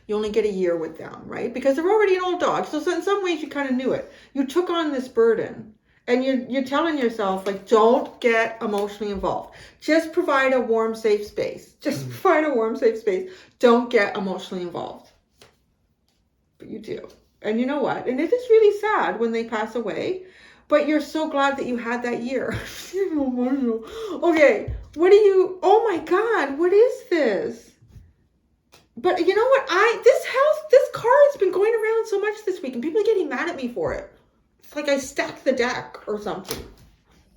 You only get a year with them, right? Because they're already an old dog. So in some ways you kind of knew it. You took on this burden. And you're telling yourself, like, don't get emotionally involved. Just provide a warm, safe space. Just provide a warm, safe space. Don't get emotionally involved. But you do. And you know what? And it is really sad when they pass away. But you're so glad that you had that year. Okay, what do you... Oh my God, what is this? But you know what? This card's been going around so much this week. And people are getting mad at me for it. It's like I stacked the deck or something.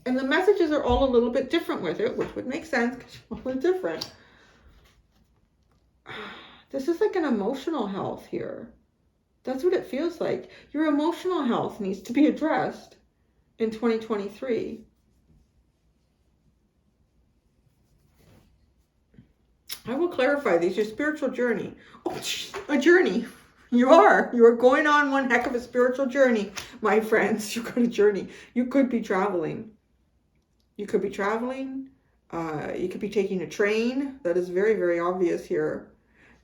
And the messages are all a little bit different with it, which would make sense because you're all different. This is like an emotional health here. That's what it feels like. Your emotional health needs to be addressed in 2023. I will clarify these. Your spiritual journey. Oh, a journey. You are going on one heck of a spiritual journey, my friends. You've got a journey. You could be traveling. You could be traveling. You could be taking a train. That is very, very obvious here.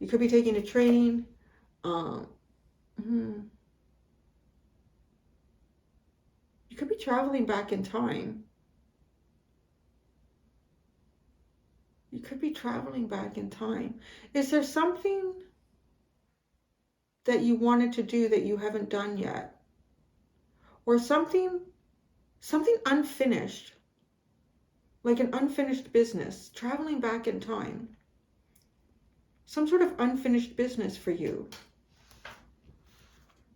You could be taking a train. You could be traveling back in time. You could be traveling back in time. Is there something that you wanted to do that you haven't done yet? Or something unfinished, like an unfinished business, traveling back in time. Some sort of unfinished business for you.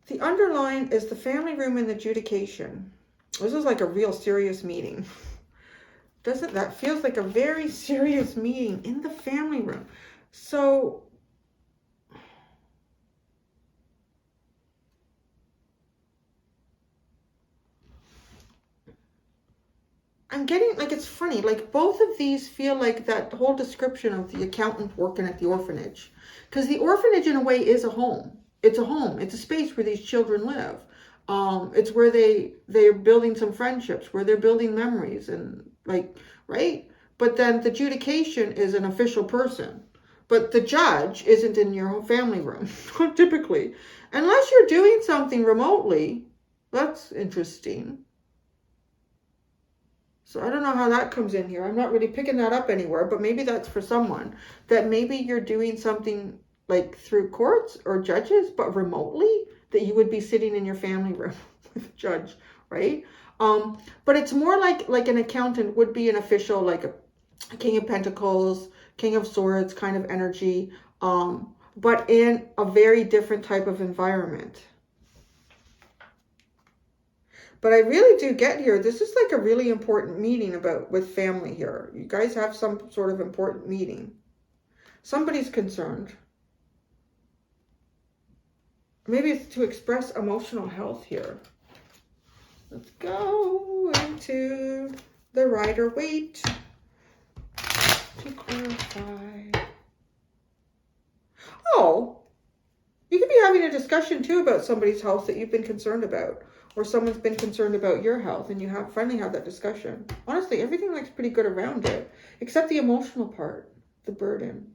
The underline is the family room and the adjudication. This is like a real serious meeting. Doesn't that feels like a very serious meeting in the family room? So I'm getting, like, it's funny, like both of these feel like that whole description of the accountant working at the orphanage. Because the orphanage in a way is a home. It's a home. It's a space where these children live. It's where they're building some friendships, where they're building memories and like, right? But then the adjudication is an official person. But the judge isn't in your family room, typically. Unless you're doing something remotely. That's interesting. So I don't know how that comes in here. I'm not really picking that up anywhere, but maybe that's for someone. That maybe you're doing something like through courts or judges, but remotely, that you would be sitting in your family room with a judge, right? But it's more like an accountant would be an official, like a King of Pentacles, King of Swords kind of energy, but in a very different type of environment. But I really do get here, this is like a really important meeting with family here. You guys have some sort of important meeting. Somebody's concerned. Maybe it's to express emotional health here. Let's go into the Rider-Waite to clarify. Oh, you could be having a discussion too about somebody's health that you've been concerned about. Or someone's been concerned about your health and you have finally had that discussion. Honestly, everything looks pretty good around it, except the emotional part, the burden.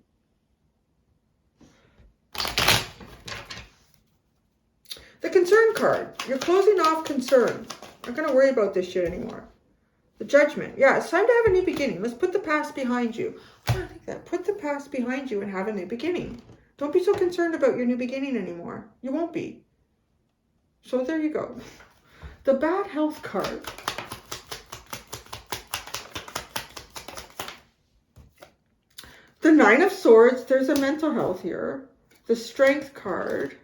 The concern card. You're closing off concern. Not going to worry about this shit anymore. The Judgment. Yeah, it's time to have a new beginning. Let's put the past behind you. I like that. Put the past behind you and have a new beginning. Don't be so concerned about your new beginning anymore. You won't be. So there you go. The bad health card. The Nine of Swords. There's a mental health here. The Strength card.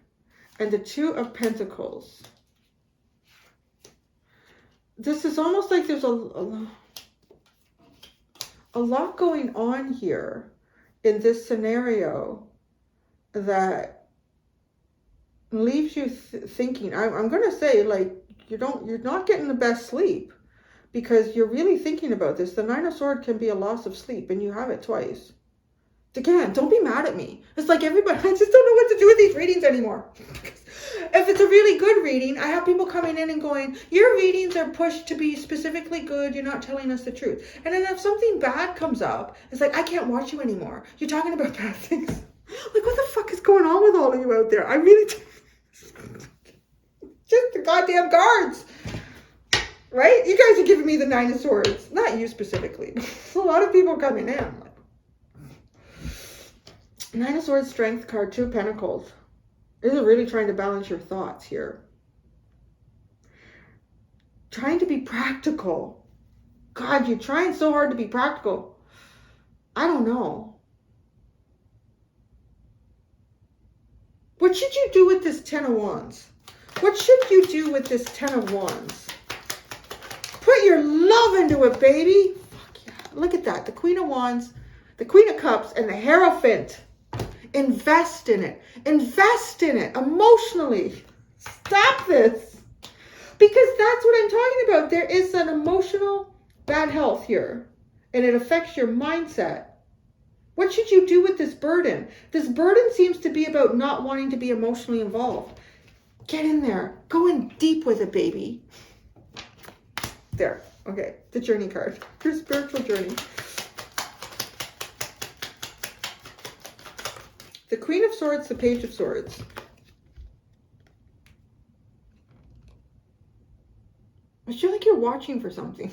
And the Two of Pentacles. This is almost like there's a lot going on here in this scenario that leaves you thinking. I'm going to say, like, you're not getting the best sleep because you're really thinking about this. The Nine of Swords can be a loss of sleep, and you have it twice. Again, don't be mad at me. It's like everybody, I just don't know what to do with these readings anymore. If it's a really good reading, I have people coming in and going, your readings are pushed to be specifically good. You're not telling us the truth. And then if something bad comes up, it's like, I can't watch you anymore. You're talking about bad things. Like, what the fuck is going on with all of you out there? I really... Just the goddamn cards. Right? You guys are giving me the Nine of Swords. Not you specifically. A lot of people coming in. Nine of Swords, Strength card, Two of Pentacles. This is really trying to balance your thoughts here. Trying to be practical. God, you're trying so hard to be practical. I don't know. What should you do with this Ten of Wands? What should you do with this Ten of Wands? Put your love into it, baby. Fuck yeah. Look at that. The Queen of Wands, the Queen of Cups, and the Hierophant. Invest in it. Invest in it emotionally. Stop this. Because that's what I'm talking about. There is an emotional bad health here. And it affects your mindset. What should you do with this burden? This burden seems to be about not wanting to be emotionally involved. Get in there. Go in deep with it, baby. There. Okay. The Journey card. Your spiritual journey. The Queen of Swords, the Page of Swords. I feel like you're watching for something.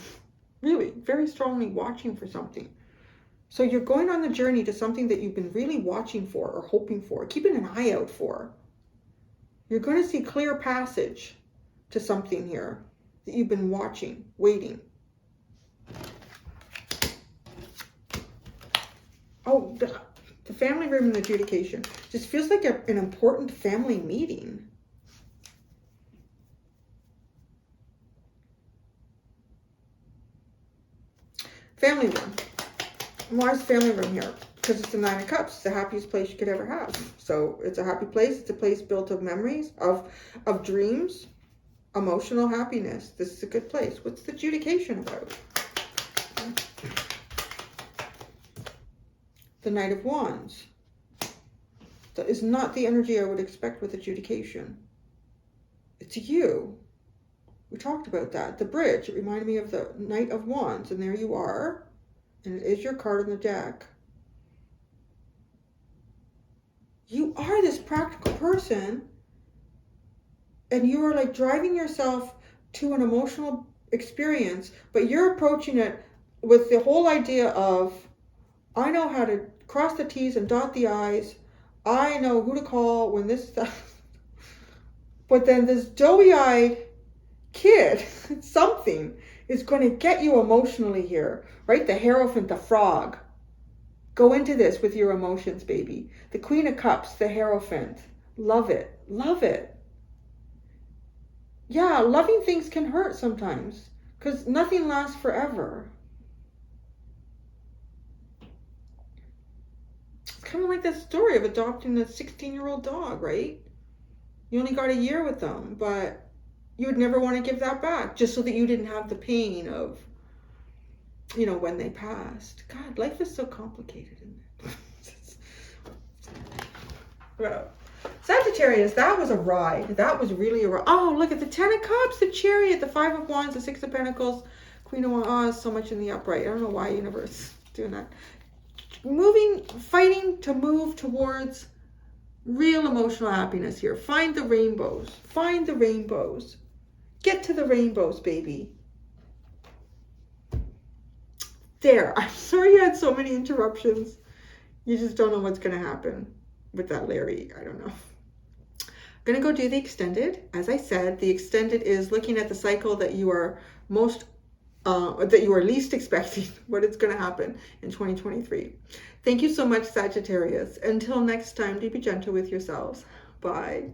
Really, very strongly watching for something. So you're going on the journey to something that you've been really watching for or hoping for, keeping an eye out for. You're going to see clear passage to something here that you've been watching, waiting. Oh, the family room and adjudication. Just feels like an important family meeting. Family room. Why is family room here? Because it's the 9 of Cups. It's the happiest place you could ever have. So it's a happy place. It's a place built of memories, of dreams, emotional happiness. This is a good place. What's the adjudication about? The Knight of Wands. That is not the energy I would expect with adjudication. It's you. We talked about that. The Bridge. It reminded me of the Knight of Wands. And there you are. And it is your card on the deck. You are this practical person. And you are like driving yourself to an emotional experience. But you're approaching it with the whole idea of, I know how to cross the T's and dot the I's. I know who to call when this stuff. But then this doughy-eyed kid, something, is going to get you emotionally here, right? The Hierophant, the frog. Go into this with your emotions, baby. The Queen of Cups, the Hierophant. Love it. Love it. Yeah, loving things can hurt sometimes because nothing lasts forever. It's kind of like that story of adopting a 16-year-old dog, right? You only got a year with them, but you would never want to give that back just so that you didn't have the pain of, you know, when they passed. God, life is so complicated, isn't it? Well, Sagittarius, that was a ride. That was really a ride. Oh, look at the 10 of Cups, the Chariot, the 5 of Wands, the 6 of Pentacles, Queen of Wands. Oh, so much in the upright. I don't know why universe is doing that. Fighting to move towards real emotional happiness here. Find the rainbows. Find the rainbows. Get to the rainbows, baby. There. I'm sorry you had so many interruptions. You just don't know what's going to happen with that Larry. I don't know. I'm going to go do the extended. As I said, the extended is looking at the cycle that you are least expecting, what is going to happen in 2023. Thank you so much, Sagittarius. Until next time, do be gentle with yourselves. Bye.